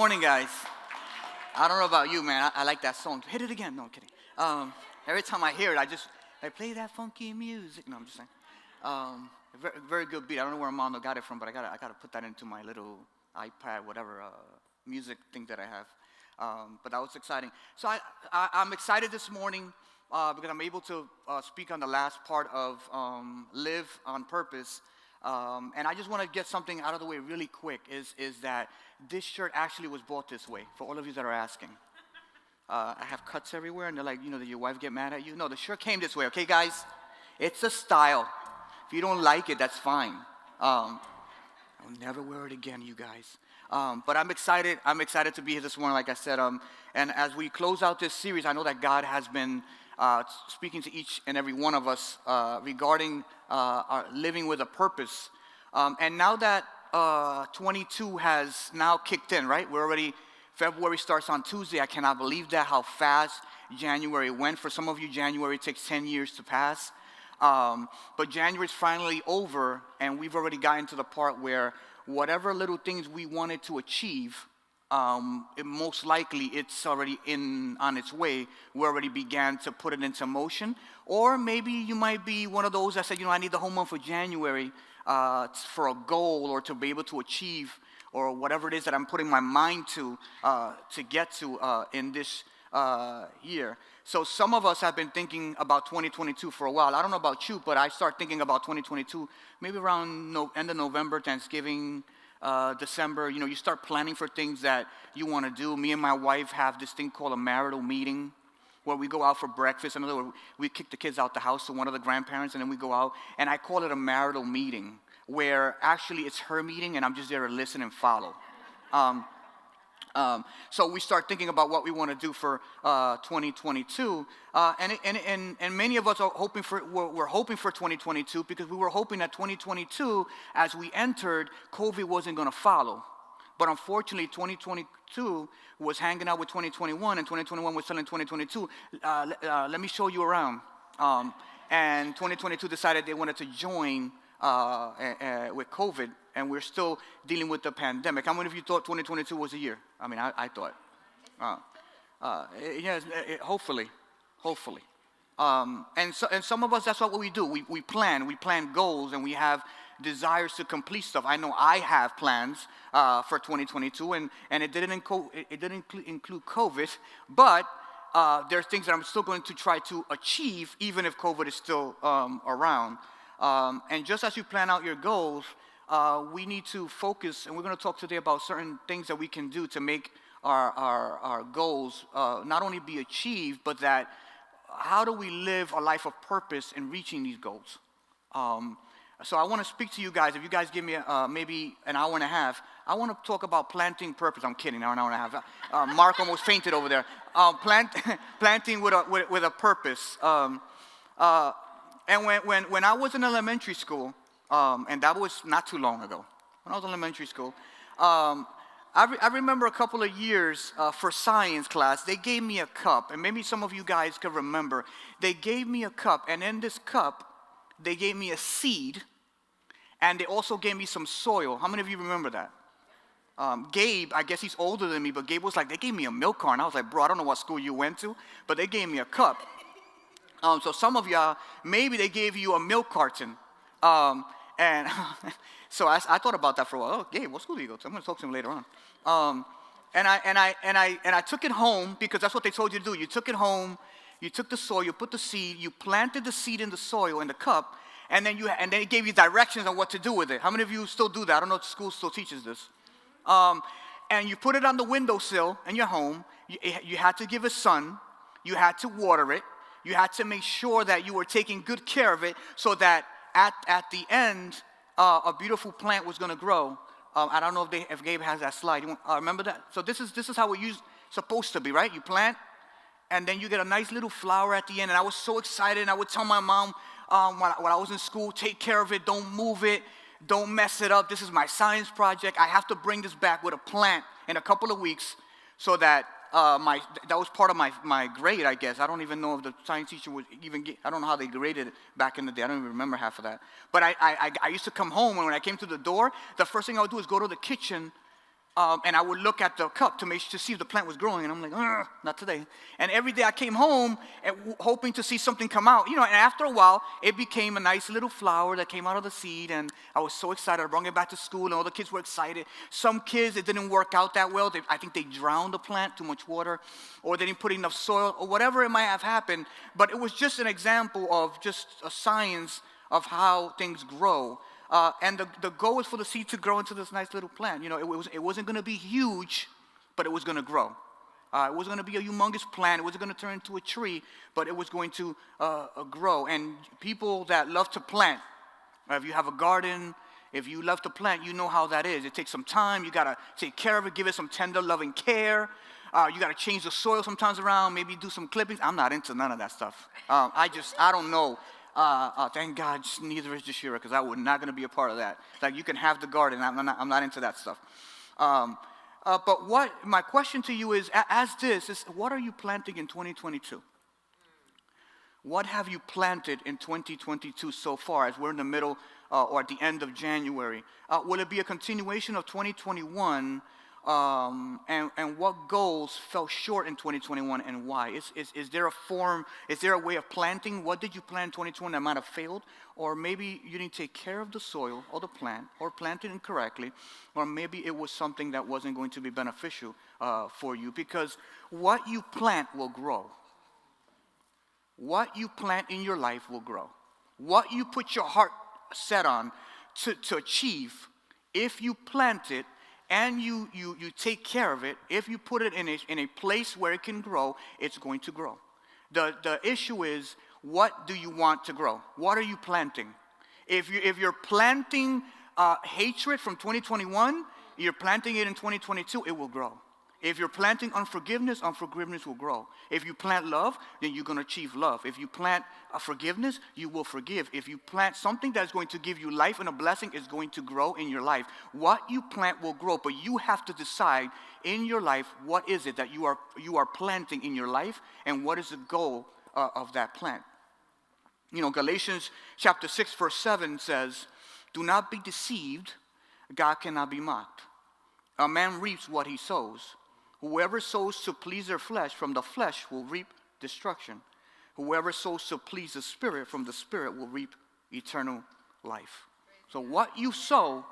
Morning, guys. I don't know about you, man. I like that song. Hit it again. No, I'm kidding. Every time I hear it, I play that funky music. No, I'm just saying. Very good beat. I don't know where Armando got it from, but I gotta put that into my little iPad, whatever music thing that I have. But that was exciting. So I'm excited this morning because I'm able to speak on the last part of Live on Purpose. And I just want to get something out of the way really quick, is that this shirt actually was bought this way, for all of you that are asking. I have cuts everywhere, and they're like, did your wife get mad at you? No, the shirt came this way, okay, guys? It's a style. If you don't like it, that's fine. I'll never wear it again, you guys. But I'm excited. I'm excited to be here this morning, like I said. And as we close out this series, I know that God has been speaking to each and every one of us regarding our living with a purpose. And now that 22 has now kicked in, right? February starts on Tuesday. I cannot believe that, how fast January went. For some of you, January takes 10 years to pass. But January's finally over, and we've already gotten to the part where whatever little things we wanted to achieve, most likely it's already on its way. We already began to put it into motion. Or maybe you might be one of those that said, I need the whole month of January for a goal or to be able to achieve or whatever it is that I'm putting my mind to get to in this year. So some of us have been thinking about 2022 for a while. I don't know about you, but I start thinking about 2022 maybe around end of November, Thanksgiving, December. You start planning for things that you want to do. Me and my wife have this thing called a marital meeting, where we go out for breakfast. In other words, we kick the kids out the house to one of the grandparents, and then we go out. And I call it a marital meeting, where actually it's her meeting, and I'm just there to listen and follow. So we start thinking about what we want to do for 2022, and many of us are we're hoping for 2022 because we were hoping that 2022, as we entered, COVID wasn't going to follow. But unfortunately, 2022 was hanging out with 2021, and 2021 was selling 2022. Let me show you around. And 2022 decided they wanted to join with COVID, and we're still dealing with the pandemic. How many of you thought 2022 was a year? I mean, I thought. Yes, hopefully. And some of us, that's what we do. We plan goals, and we have desires to complete stuff. I know I have plans for 2022, and it didn't include COVID, but there's things that I'm still going to try to achieve, even if COVID is still around. And just as you plan out your goals, we need to focus, and we're going to talk today about certain things that we can do to make our goals not only be achieved, but that how do we live a life of purpose in reaching these goals? So I want to speak to you guys. If you guys give me maybe an hour and a half, I want to talk about planting purpose. I'm kidding, an hour and a half. Mark almost fainted over there. Planting with a purpose. And when I was in elementary school, and that was not too long ago, when I was in elementary school, I remember a couple of years for science class, they gave me a cup, and maybe some of you guys can remember. They gave me a cup, and in this cup, they gave me a seed, and they also gave me some soil. How many of you remember that? Gabe, I guess he's older than me, but Gabe was like, they gave me a milk carton. I was like, bro, I don't know what school you went to, but they gave me a cup. So some of y'all, maybe they gave you a milk carton. And so I thought about that for a while. Oh, Gabe, what school do you go to? I'm going to talk to him later on. And I took it home because that's what they told you to do. You took it home, you took the soil, you put the seed, you planted the seed in the soil in the cup, and then it gave you directions on what to do with it. How many of you still do that? I don't know if school still teaches this. And you put it on the windowsill in your home. You had to give it sun. You had to water it. You had to make sure that you were taking good care of it so that at the end, a beautiful plant was going to grow. I don't know if Gabe has that slide. Remember that? So this is how it's supposed to be, right? You plant, and then you get a nice little flower at the end. And I was so excited, and I would tell my mom when I was in school, take care of it, don't move it, don't mess it up. This is my science project. I have to bring this back with a plant in a couple of weeks so that that was part of my grade, I guess. I don't even know if the science teacher would even I don't know how they graded it back in the day. I don't even remember half of that. But I used to come home, and when I came to the door, the first thing I would do is go to the kitchen And I would look at the cup to see if the plant was growing, and I'm like, not today. And every day I came home hoping to see something come out. And after a while, it became a nice little flower that came out of the seed, and I was so excited. I brought it back to school, and all the kids were excited. Some kids, it didn't work out that well. I think they drowned the plant, too much water, or they didn't put enough soil, or whatever it might have happened. But it was just an example of just a science of how things grow. And the goal was for the seed to grow into this nice little plant. It wasn't going to be huge, but it was going to grow. It wasn't going to be a humongous plant. It wasn't going to turn into a tree, but it was going to grow. And people that love to plant, if you have a garden, if you love to plant, you know how that is. It takes some time. You got to take care of it, give it some tender, loving care. You got to change the soil sometimes around, maybe do some clippings. I'm not into none of that stuff. I don't know. Thank God, neither is Jashira, because I was not going to be a part of that. Like, you can have the garden. I'm not into that stuff. But what my question to you is, what are you planting in 2022? What have you planted in 2022 so far, as we're in the middle or at the end of January? Will it be a continuation of 2021? And what goals fell short in 2021 and why? Is there a way of planting? What did you plant in 2020 that might have failed? Or maybe you didn't take care of the soil or the plant, or planted incorrectly, or maybe it was something that wasn't going to be beneficial for you, because what you plant will grow. What you plant in your life will grow. What you put your heart set on to achieve, if you plant it, and you take care of it, if you put it in a place where it can grow, it's going to grow. The issue is, what do you want to grow? What are you planting? If you're planting hatred from 2021, you're planting it in 2022, it will grow. If you're planting unforgiveness, unforgiveness will grow. If you plant love, then you're going to achieve love. If you plant forgiveness, you will forgive. If you plant something that's going to give you life and a blessing, is going to grow in your life. What you plant will grow, but you have to decide in your life, what is it that you are planting in your life, and what is the goal of that plant. Galatians chapter 6, verse 7 says, "Do not be deceived, God cannot be mocked. A man reaps what he sows. Whoever sows to please their flesh, from the flesh will reap destruction. Whoever sows to please the Spirit, from the Spirit will reap eternal life." So what you sow,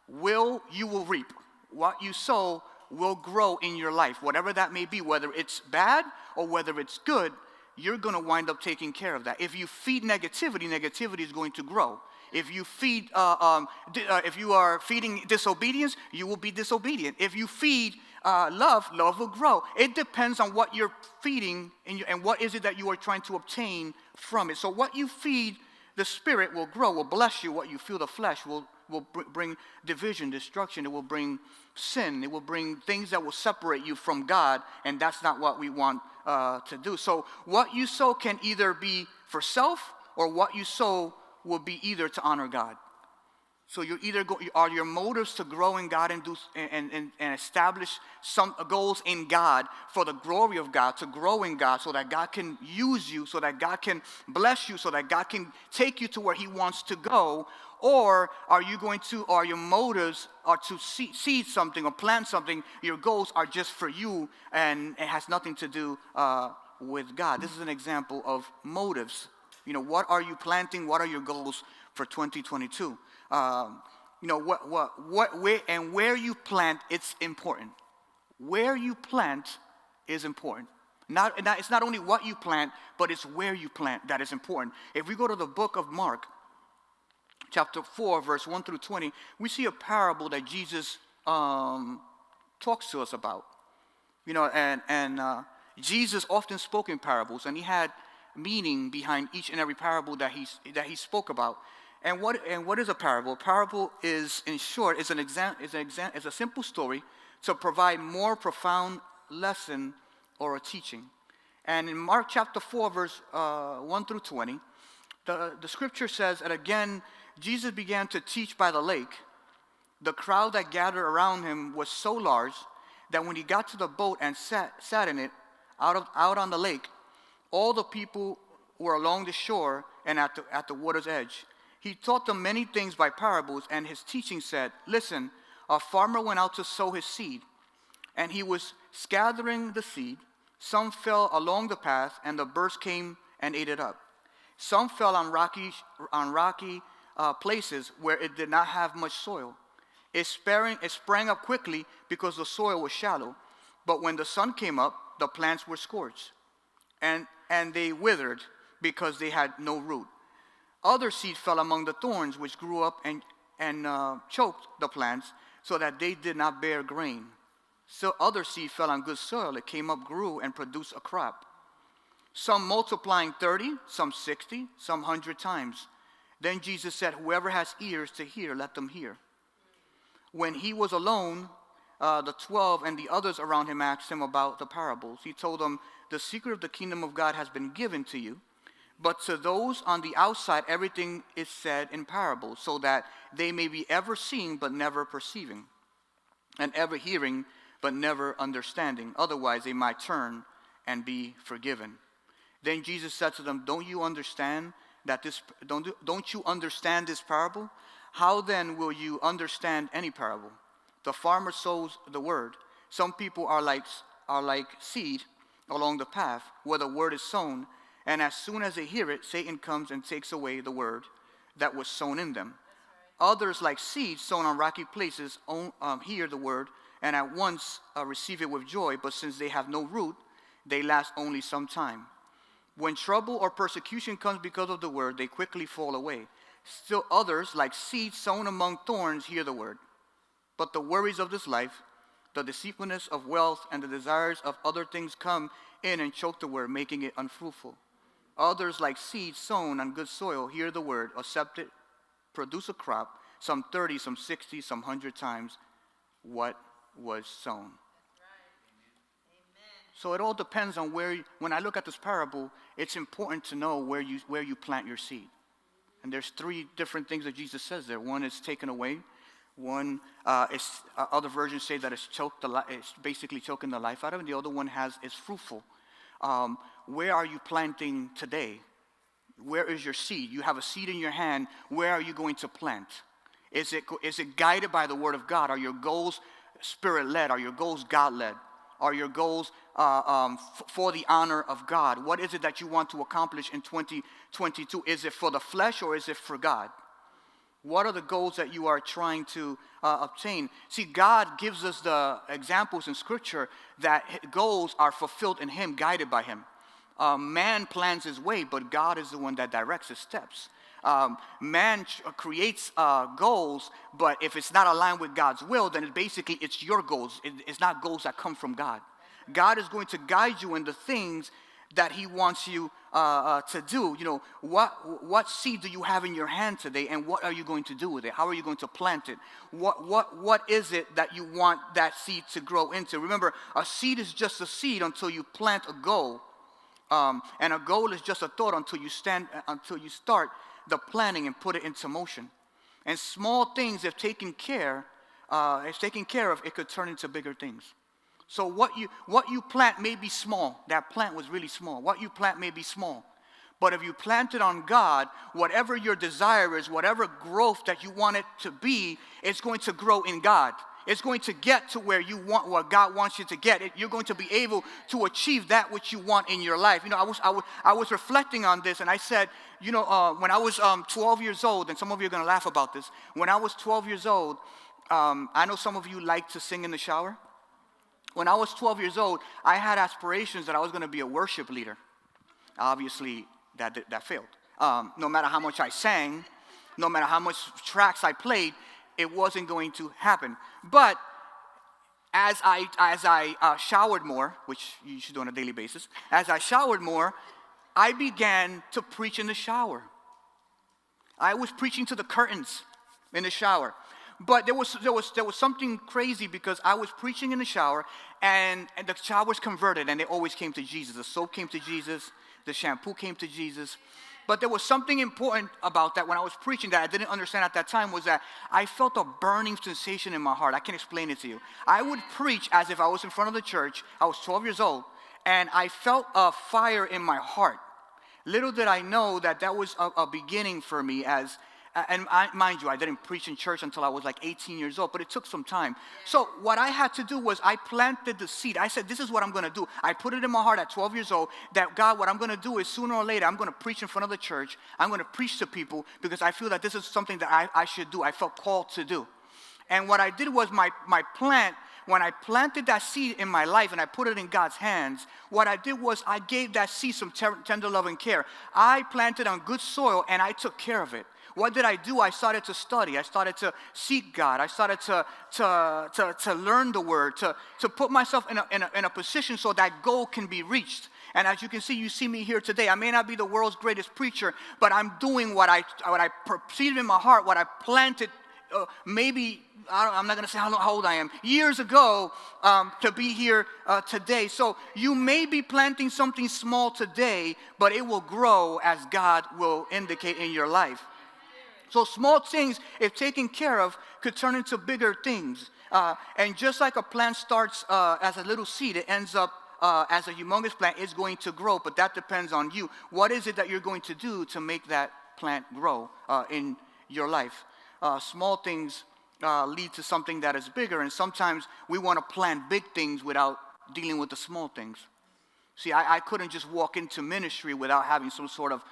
you will reap. What you sow will grow in your life, whatever that may be, whether it's bad or whether it's good. You're going to wind up taking care of that. If you feed negativity, negativity is going to grow. If you if you are feeding disobedience, you will be disobedient. If you feed love, love will grow. It depends on what you're feeding and what is it that you are trying to obtain from it. So what you feed the Spirit will grow, will bless you. What you feed the flesh will bring division, destruction. It will bring sin. It will bring things that will separate you from God, and that's not what we want to do. So what you sow can either be for self, or what you sow will be either to honor God. So you're either are your motives to grow in God and establish some goals in God for the glory of God, to grow in God, so that God can use you, so that God can bless you, so that God can take you to where He wants to go? Or are your motives are to seed something or plant something? Your goals are just for you, and it has nothing to do with God. This is an example of motives. What are you planting? What are your goals for 2022? Where you plant, it's important. Where you plant is important. It's not only what you plant, but it's where you plant that is important. If we go to the book of Mark, chapter 4, verse 1 through 20, we see a parable that Jesus talks to us about. Jesus often spoke in parables, and He had meaning behind each and every parable that he spoke about. And what is a parable? A parable is, in short, is a simple story to provide more profound lesson or a teaching. And in Mark chapter 4, verse 1 through 20, the scripture says that again, Jesus began to teach by the lake. The crowd that gathered around Him was so large that when He got to the boat and sat in it out on the lake, all the people were along the shore and at the water's edge. He taught them many things by parables, and His teaching said, "Listen, A farmer went out to sow his seed, and he was scattering the seed. Some fell along the path, and the birds came and ate it up. Some fell on rocky places where it did not have much soil. It sprang up quickly because the soil was shallow. But when the sun came up, the plants were scorched, and they withered because they had no root. Other seed fell among the thorns, which grew up and choked the plants, so that they did not bear grain. So other seed fell on good soil. It came up, grew, and produced a crop. Some multiplying 30, some 60, some 100 times. Then Jesus said, whoever has ears to hear, let them hear. When he was alone, the 12 and the others around him asked him about the parables. He told them, the secret of the kingdom of God has been given to you, but to those on the outside, everything is said in parables, so that they may be ever seeing but never perceiving, and ever hearing but never understanding. Otherwise, they might turn and be forgiven. Then Jesus said to them, don't you understand this parable? How then will you understand any parable? The farmer sows the word. Some people are like seed along the path where the word is sown, and as soon as they hear it, Satan comes and takes away the word that was sown in them. Others, like seeds sown on rocky places, hear the word and at once receive it with joy, but since they have no root, they last only some time. When trouble or persecution comes because of the word, they quickly fall away. Still others, like seeds sown among thorns, hear the word. But the worries of this life, the deceitfulness of wealth, and the desires of other things come in and choke the word, making it unfruitful. Others, like seeds sown on good soil, hear the word, accept it, produce a crop, some 30, some 60, some 100 times what was sown. So it all depends on when I look at this parable, it's important to know where you plant your seed. And there's 3 different things that Jesus says there. One is taken away. One other versions say that it's basically choking the life out of it. The other one is fruitful. Where are you planting today? Where is your seed? You have a seed in your hand. Where are you going to plant? Is it guided by the word of God? Are your goals spirit-led? Are your goals God-led? Are your goals for the honor of God? What is it that you want to accomplish in 2022? Is it for the flesh or is it for God? What are the goals that you are trying to obtain? See, God gives us the examples in Scripture that goals are fulfilled in Him, guided by Him. Man plans his way, but God is the one that directs his steps. Man creates goals, but if it's not aligned with God's will, then it's your goals. It's not goals that come from God. God is going to guide you in the things that He wants you to do. You know, what seed do you have in your hand today, and what are you going to do with it? How are you going to plant it? What is it that you want that seed to grow into? Remember, a seed is just a seed until you plant a goal, and a goal is just a thought until you start the planning and put it into motion. And small things, if taken care of, it could turn into bigger things. So what you plant may be small. That plant was really small. What you plant may be small. But if you plant it on God, whatever your desire is, whatever growth that you want it to be, it's going to grow in God. It's going to get to where you want, what God wants you to get. You're going to be able to achieve that which you want in your life. You know, I was reflecting on this, and I said, you know, when I was 12 years old, and some of you are going to laugh about this. When I was 12 years old, I know some of you like to sing in the shower. When I was 12 years old, I had aspirations that I was going to be a worship leader. Obviously, that failed. No matter how much I sang, no matter how much tracks I played, it wasn't going to happen. But as I showered more, which you should do on a daily basis, as I showered more, I began to preach in the shower. I was preaching to the curtains in the shower. But there was something crazy because I was preaching in the shower, and the showers converted, and they always came to Jesus. The soap came to Jesus. The shampoo came to Jesus. But there was something important about that when I was preaching that I didn't understand at that time, was that I felt a burning sensation in my heart. I can't explain it to you. I would preach as if I was in front of the church. I was 12 years old, and I felt a fire in my heart. Little did I know that was a beginning for me as mind you, I didn't preach in church until I was like 18 years old, but it took some time. So what I had to do was I planted the seed. I said, this is what I'm going to do. I put it in my heart at 12 years old that, God, what I'm going to do is sooner or later, I'm going to preach in front of the church. I'm going to preach to people because I feel that this is something that I should do. I felt called to do. And what I did was my plant, when I planted that seed in my life and I put it in God's hands, what I did was I gave that seed some tender love and care. I planted on good soil and I took care of it. What did I do? I started to study. I started to seek God. I started to learn the Word, to put myself in a position so that goal can be reached. And as you see me here today. I may not be the world's greatest preacher, but I'm doing what I perceived in my heart, what I planted. I'm not going to say how old I am, years ago, to be here today. So you may be planting something small today, but it will grow as God will indicate in your life. So small things, if taken care of, could turn into bigger things. And just like a plant starts as a little seed, it ends up as a humongous plant. It's going to grow, but that depends on you. What is it that you're going to do to make that plant grow in your life? Small things lead to something that is bigger, and sometimes we want to plan big things without dealing with the small things. See, I couldn't just walk into ministry without having some sort of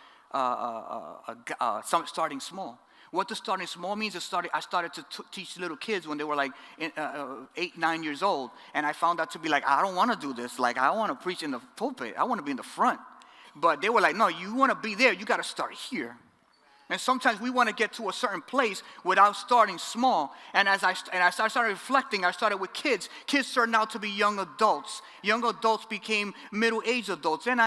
starting small. What does starting small means is I started to teach little kids when they were like 8, 9 years old, and I found out to be like, I don't want to do this. Like, I want to preach in the pulpit. I want to be in the front. But they were like, no, you want to be there. You got to start here. And sometimes we want to get to a certain place without starting small. And as I started reflecting, I started with kids. Kids turned out to be young adults. Young adults became middle-aged adults. Then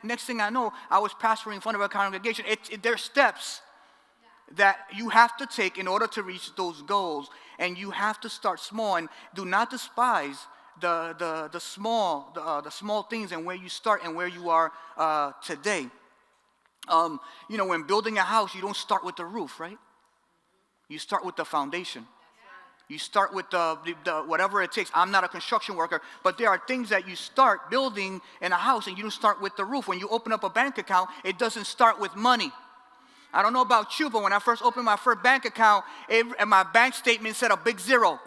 next thing I know, I was pastoring in front of a congregation. There's steps that you have to take in order to reach those goals. And you have to start small. And do not despise the small things and where you start and where you are today. When building a house, you don't start with the roof, right? You start with the foundation. You start with the whatever it takes. I'm not a construction worker, but there are things that you start building in a house, and you don't start with the roof. When you open up a bank account, it doesn't start with money. I don't know about you, but when I first opened my first bank account, and my bank statement said a big zero.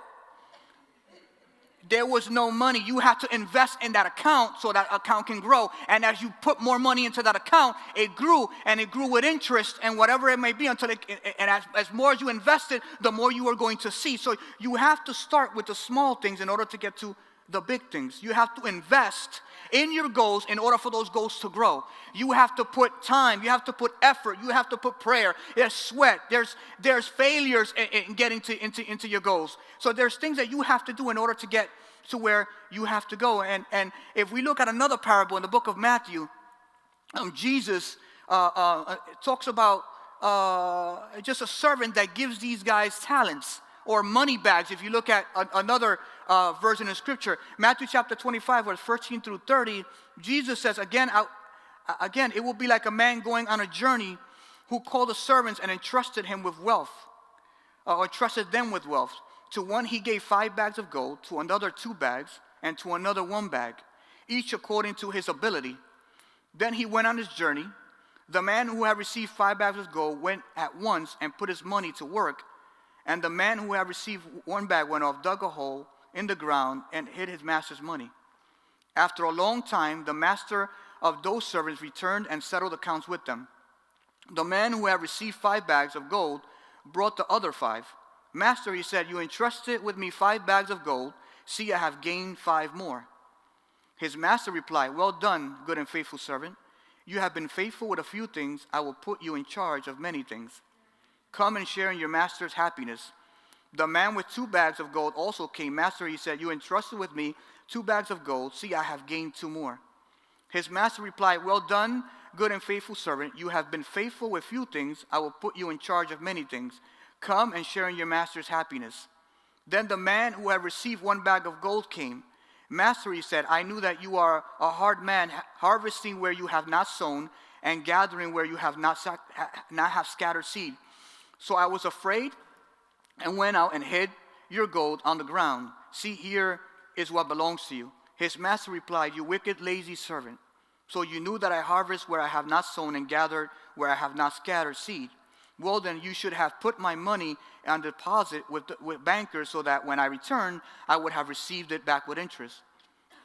There was no money. You had to invest in that account so that account can grow. And as you put more money into that account, it grew, and it grew with interest and whatever it may be until as more as you invested, the more you are going to see. So you have to start with the small things in order to get to the big things. You have to invest in your goals in order for those goals to grow. You have to put time. You have to put effort. You have to put prayer. There's sweat. There's failures in getting into your goals. So there's things that you have to do in order to get to where you have to go. And if we look at another parable in the book of Matthew, Jesus talks about just a servant that gives these guys talents or money bags. If you look at another version of Scripture, Matthew chapter 25, verse 13 through 30, Jesus says, again, it will be like a man going on a journey who called the servants and entrusted him with wealth, or trusted them with wealth. To one he gave 5 bags of gold, to another 2 bags, and to another 1 bag, each according to his ability. Then he went on his journey. The man who had received 5 bags of gold went at once and put his money to work. And the man who had received 1 bag went off, dug a hole in the ground, and hid his master's money. After a long time, the master of those servants returned and settled accounts with them. The man who had received 5 bags of gold brought the other 5. Master, he said, you entrusted with me 5 bags of gold. See, I have gained 5 more. His master replied, well done, good and faithful servant. You have been faithful with a few things. I will put you in charge of many things. Come and share in your master's happiness. The man with 2 bags of gold also came. Master, he said, you entrusted with me 2 bags of gold. See, I have gained 2 more. His master replied, well done, good and faithful servant. You have been faithful with few things. I will put you in charge of many things. Come and share in your master's happiness. Then the man who had received 1 bag of gold came. Master, he said, I knew that you are a hard man, harvesting where you have not sown and gathering where you have not have scattered seed. So I was afraid and went out and hid your gold on the ground. See, here is what belongs to you. His master replied, you wicked, lazy servant. So you knew that I harvest where I have not sown and gathered where I have not scattered seed. Well, then you should have put my money on deposit with bankers so that when I return, I would have received it back with interest.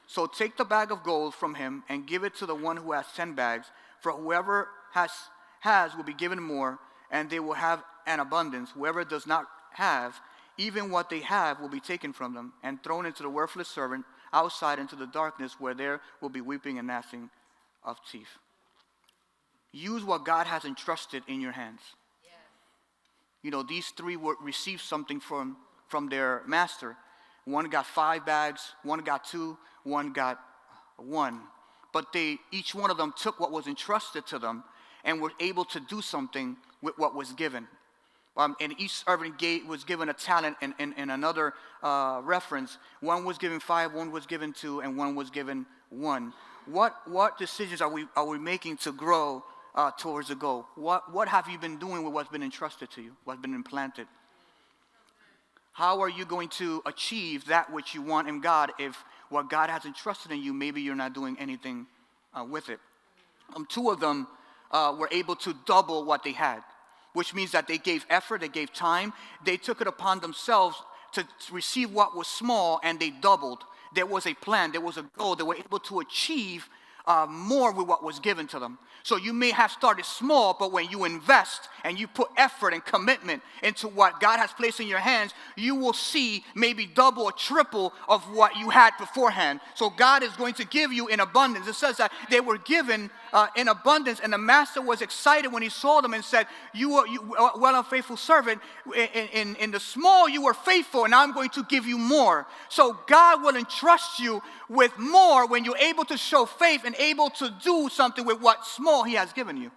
So take the bag of gold from him and give it to the one who has 10 bags. For whoever has will be given more, and they will have an abundance. Whoever does not have, even what they have will be taken from them and thrown into the worthless servant outside into the darkness, where there will be weeping and gnashing of teeth. Use what God has entrusted in your hands. You know, these three received something from their master. One got 5 bags, one got 2, one got 1. But each one of them took what was entrusted to them and were able to do something with what was given. And each servant was given a talent in another reference. One was given 5, one was given 2, and one was given 1. What decisions are we making to grow towards the goal? What have you been doing with what's been entrusted to you, what's been implanted? How are you going to achieve that which you want in God if what God has entrusted in you, maybe you're not doing anything with it? 2 of them were able to double what they had, which means that they gave effort, they gave time, they took it upon themselves to receive what was small, and they doubled. There was a plan, there was a goal. They were able to achieve more with what was given to them. So you may have started small, but when you invest and you put effort and commitment into what God has placed in your hands, you will see maybe double or triple of what you had beforehand. So God is going to give you in abundance. It says that they were given in abundance, and the master was excited when he saw them and said, you well and faithful servant, in the small you were faithful, and now I'm going to give you more. So God will entrust you with more when you're able to show faith and able to do something with what small he has given you.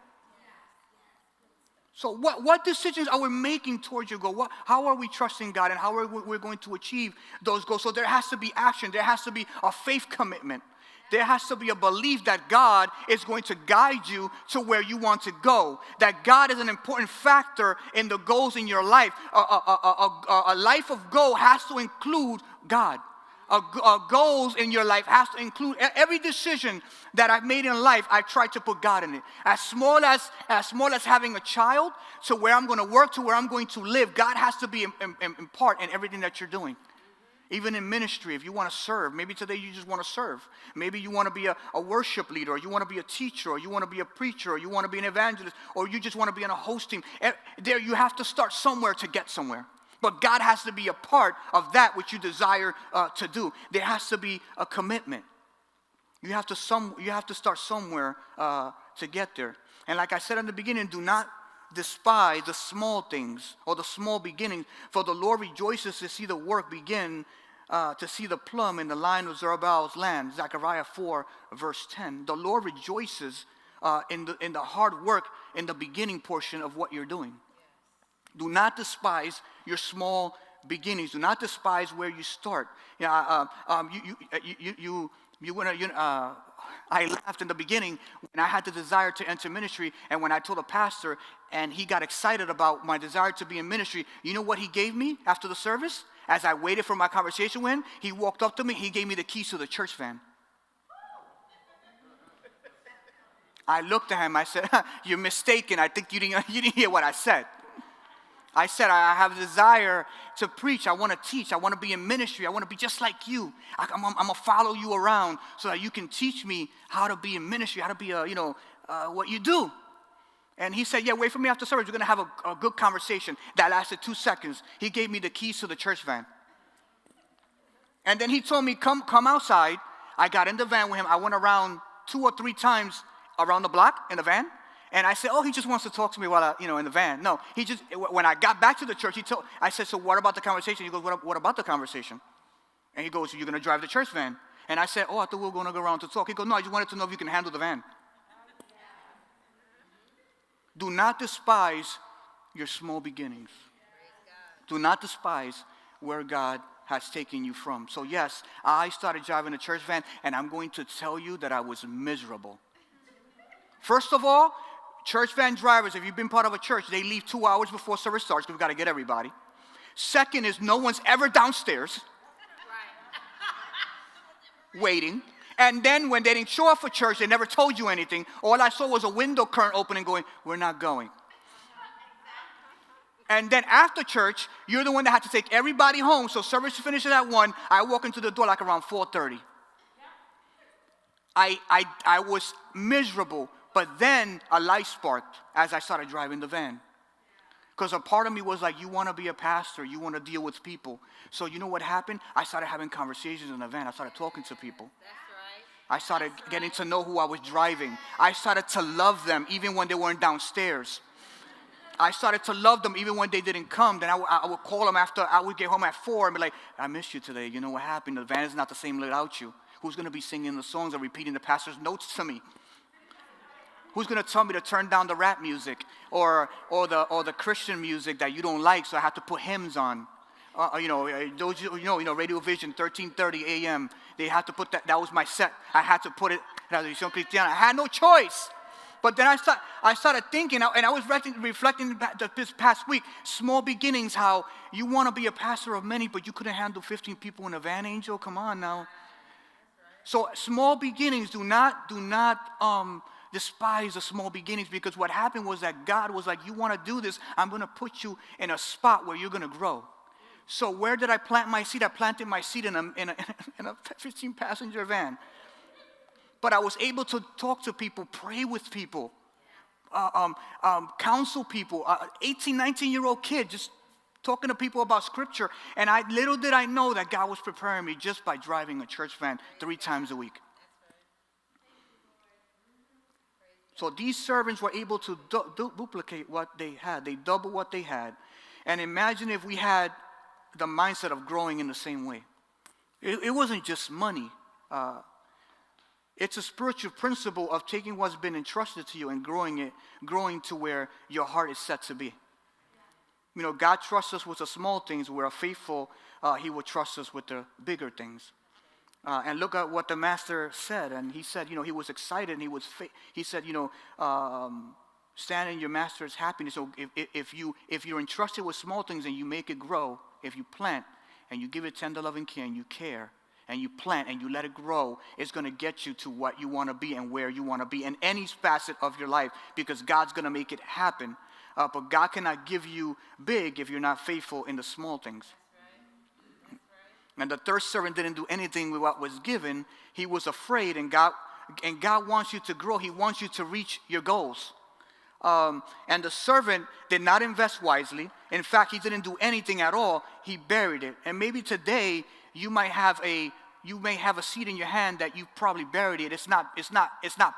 So what decisions are we making towards your goal? How are we trusting God, and how are we going to achieve those goals? So there has to be action. There has to be a faith commitment. There has to be a belief that God is going to guide you to where you want to go, that God is an important factor in the goals in your life. A life of goal has to include God. Goals in your life has to include every decision that I've made in life. I try to put God in it. As small as having a child, to where I'm going to work, to where I'm going to live. God has to be in part in everything that you're doing. Even in ministry, if you want to serve, maybe today you just want to serve. Maybe you want to be a worship leader, or you want to be a teacher, or you want to be a preacher, or you want to be an evangelist, or you just want to be on a host team. There, you have to start somewhere to get somewhere. But God has to be a part of that which you desire to do. There has to be a commitment. You have to start somewhere to get there. And like I said in the beginning, do not despise the small things or the small beginnings, for the Lord rejoices to see the work begin, to see the plumb in the line of Zerubbabel's land. Zechariah 4, verse 10. The Lord rejoices in the hard work in the beginning portion of what you're doing. Do not despise your small beginnings. Do not despise where you start. I laughed in the beginning when I had the desire to enter ministry, and when I told a pastor, and he got excited about my desire to be in ministry, you know what he gave me after the service? As I waited for my conversation with him, he walked up to me, he gave me the keys to the church van. I looked at him, I said, you're mistaken. I think you didn't hear what I said. I said, I have a desire to preach. I want to teach. I want to be in ministry. I want to be just like you. I'm going to follow you around so that you can teach me how to be in ministry, how to be, what you do. And he said, yeah, wait for me after service. We're going to have a good conversation. That lasted 2 seconds. He gave me the keys to the church van. And then he told me, come outside. I got in the van with him. I went around 2 or 3 times around the block in the van. And I said, oh, he just wants to talk to me while in the van. No, when I got back to the church, I said, so what about the conversation? He goes, what about the conversation? And he goes, you're going to drive the church van. And I said, oh, I thought we were going to go around to talk. He goes, no, I just wanted to know if you can handle the van. Do not despise your small beginnings. Do not despise where God has taken you from. So yes, I started driving a church van, and I'm going to tell you that I was miserable. First of all, church van drivers, if you've been part of a church, they leave 2 hours before service starts because we've got to get everybody. Second is no one's ever downstairs waiting. And then when they didn't show up for church, they never told you anything. All I saw was a window curtain opening going, we're not going. And then after church, you're the one that had to take everybody home. So service finishes at 1. I walk into the door like around 4:30. I was miserable. But then a light sparked as I started driving the van. Because a part of me was like, you want to be a pastor. You want to deal with people. So you know what happened? I started having conversations in the van. I started talking to people. I started getting to know who I was driving. I started to love them even when they weren't downstairs. I started to love them even when they didn't come. Then I would call them after I would get home at 4 and be like, I missed you today. You know what happened? The van is not the same without you. Who's going to be singing the songs or repeating the pastor's notes to me? Who's going to tell me to turn down the rap music or the Christian music that you don't like, so I have to put hymns on? Those Radio Vision 13:30 a.m. They had to put that. That was my set. I had to put it. I had no choice. But then I started thinking, and I was reflecting this past week, small beginnings, how you want to be a pastor of many, but you couldn't handle 15 people in a van, Angel. Come on now. So small beginnings, do not despise the small beginnings, because what happened was that God was like, you want to do this, I'm going to put you in a spot where you're going to grow. So where did I plant my seed? I planted my seed in a 15-passenger van. But I was able to talk to people, pray with people, counsel people, 18, 19-year-old kid, just talking to people about Scripture. And little did I know that God was preparing me just by driving a church van 3 times a week. So these servants were able to duplicate what they had. They doubled what they had. And imagine if we had the mindset of growing in the same way. It wasn't just money. It's a spiritual principle of taking what's been entrusted to you and growing to where your heart is set to be. You know, God trusts us with the small things. We're faithful. He will trust us with the bigger things. And look at what the master said. And he said, he was excited. And he said, stand in your master's happiness. So if you're entrusted with small things and you make it grow, if you plant and you give it tender loving care and you care and you plant and you let it grow, it's going to get you to what you want to be and where you want to be in any facet of your life, because God's going to make it happen. But God cannot give you big if you're not faithful in the small things. And the third servant didn't do anything with what was given. He was afraid, and God wants you to grow. He wants you to reach your goals. And the servant did not invest wisely. In fact, he didn't do anything at all. He buried it. And maybe today you may have a seed in your hand that you probably buried it. It's not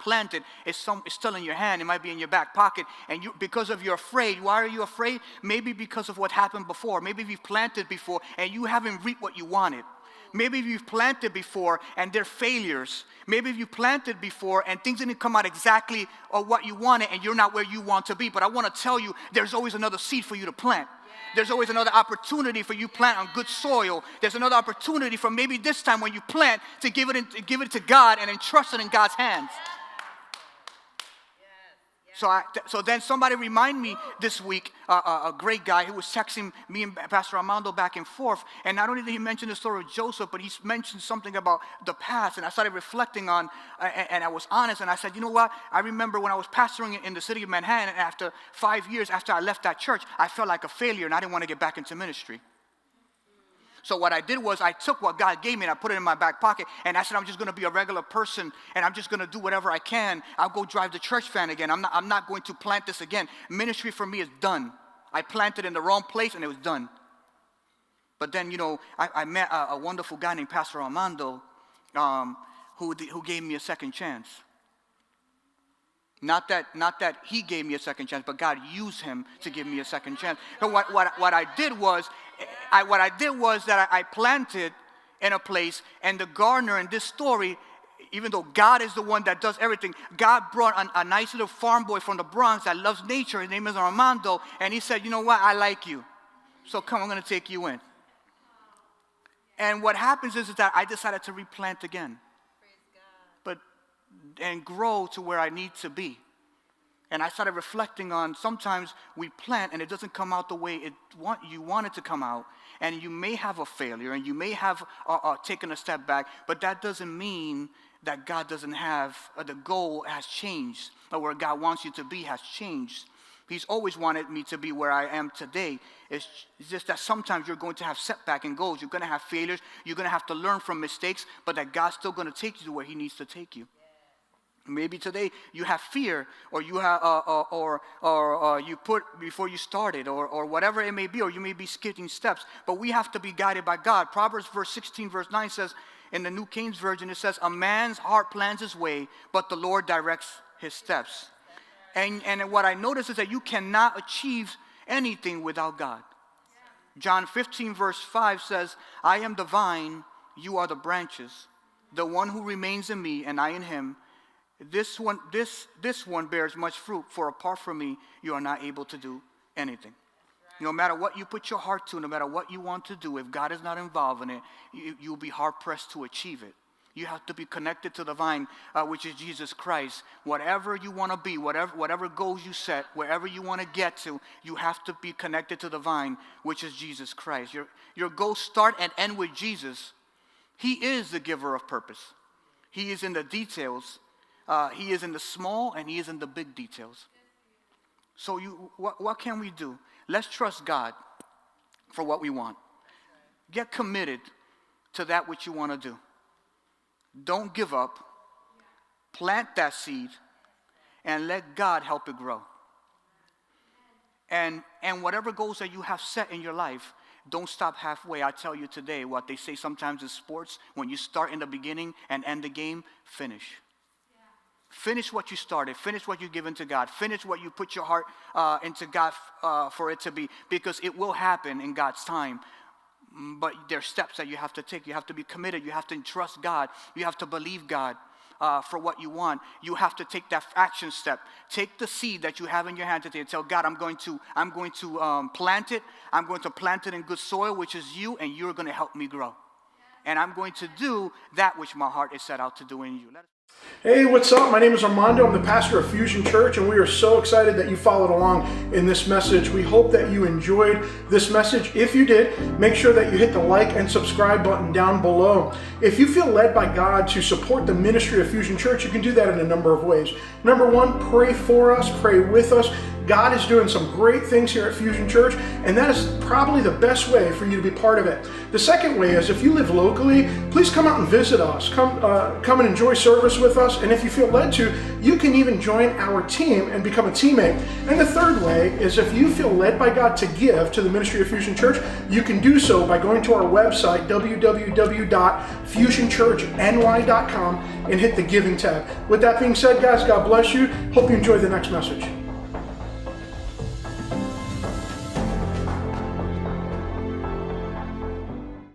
planted. It's still in your hand. It might be in your back pocket. And because of you're afraid. Why are you afraid? Maybe because of what happened before. Maybe you've planted before and you haven't reaped what you wanted. Maybe you've planted before and they're failures. Maybe you've planted before and things didn't come out exactly what you wanted and you're not where you want to be. But I want to tell you, there's always another seed for you to plant. There's always another opportunity for you to plant on good soil. There's another opportunity for maybe this time when you plant to give it to God and entrust it in God's hands. So then somebody reminded me this week, a great guy who was texting me and Pastor Armando back and forth. And not only did he mention the story of Joseph, but he mentioned something about the past. And I started reflecting on, and I was honest. And I said, you know what? I remember when I was pastoring in the city of Manhattan, and after 5 years after I left that church, I felt like a failure and I didn't want to get back into ministry. So what I did was I took what God gave me and I put it in my back pocket, and I said, I'm just going to be a regular person and I'm just going to do whatever I can. I'll go drive the church van again. I'm not going to plant this again. Ministry for me is done. I planted in the wrong place and it was done. But then, I met a wonderful guy named Pastor Armando who gave me a second chance. Not that he gave me a second chance, but God used him to give me a second chance. So what I did was that I planted in a place, and the gardener in this story, even though God is the one that does everything, God brought a nice little farm boy from the Bronx that loves nature. His name is Armando, and he said, you know what, I like you. So come, I'm going to take you in. And what happens is that I decided to replant again. And grow to where I need to be. And I started reflecting on, sometimes we plant and it doesn't come out the way you want it to come out. And you may have a failure and you may have taken a step back, but that doesn't mean that God doesn't have, the goal has changed, or where God wants you to be has changed. He's always wanted me to be where I am today. It's just that sometimes you're going to have setback and goals. You're going to have failures. You're going to have to learn from mistakes, but that God's still going to take you to where he needs to take you. Maybe today you have fear, or you have, you put before you started, or whatever it may be, or you may be skipping steps. But we have to be guided by God. Proverbs verse 16, verse 9 says, in the New King James Version, it says, a man's heart plans his way, but the Lord directs his steps. And what I notice is that you cannot achieve anything without God. John 15, verse 5 says, I am the vine, you are the branches. The one who remains in me and I in him, this one bears much fruit, for apart from me, you are not able to do anything. No matter what you put your heart to, no matter what you want to do, if God is not involved in it, you'll be hard-pressed to achieve it. You have to be connected to the vine, which is Jesus Christ. Whatever you want to be, whatever goals you set, wherever you want to get to, you have to be connected to the vine, which is Jesus Christ. Your goals start and end with Jesus. He is the giver of purpose. He is in the details. He is in the small, and he is in the big details. So what can we do? Let's trust God for what we want. Get committed to that which you want to do. Don't give up. Plant that seed and let God help it grow. And whatever goals that you have set in your life, don't stop halfway. I tell you today, what they say sometimes in sports, when you start in the beginning and end the game, finish. Finish what you started. Finish what you've given to God. Finish what you put your heart into God for it to be, because it will happen in God's time. But there are steps that you have to take. You have to be committed. You have to trust God. You have to believe God for what you want. You have to take that action step. Take the seed that you have in your hand today and tell God, I'm going to plant it. I'm going to plant it in good soil, which is you, and you're going to help me grow. And I'm going to do that which my heart is set out to do in you. Hey, what's up? My name is Armando. I'm the pastor of Fusion Church, and we are so excited that you followed along in this message. We hope that you enjoyed this message. If you did, make sure that you hit the like and subscribe button down below. If you feel led by God to support the ministry of Fusion Church, you can do that in a number of ways. Number one, pray for us, pray with us. God is doing some great things here at Fusion Church, and that is probably the best way for you to be part of it. The second way is, if you live locally, please come out and visit us. Come and enjoy service with us, and if you feel led to, you can even join our team and become a teammate. And the third way is, if you feel led by God to give to the ministry of Fusion Church, you can do so by going to our website, www.fusionchurchny.com, and hit the giving tab. With that being said, guys, God bless you. Hope you enjoy the next message.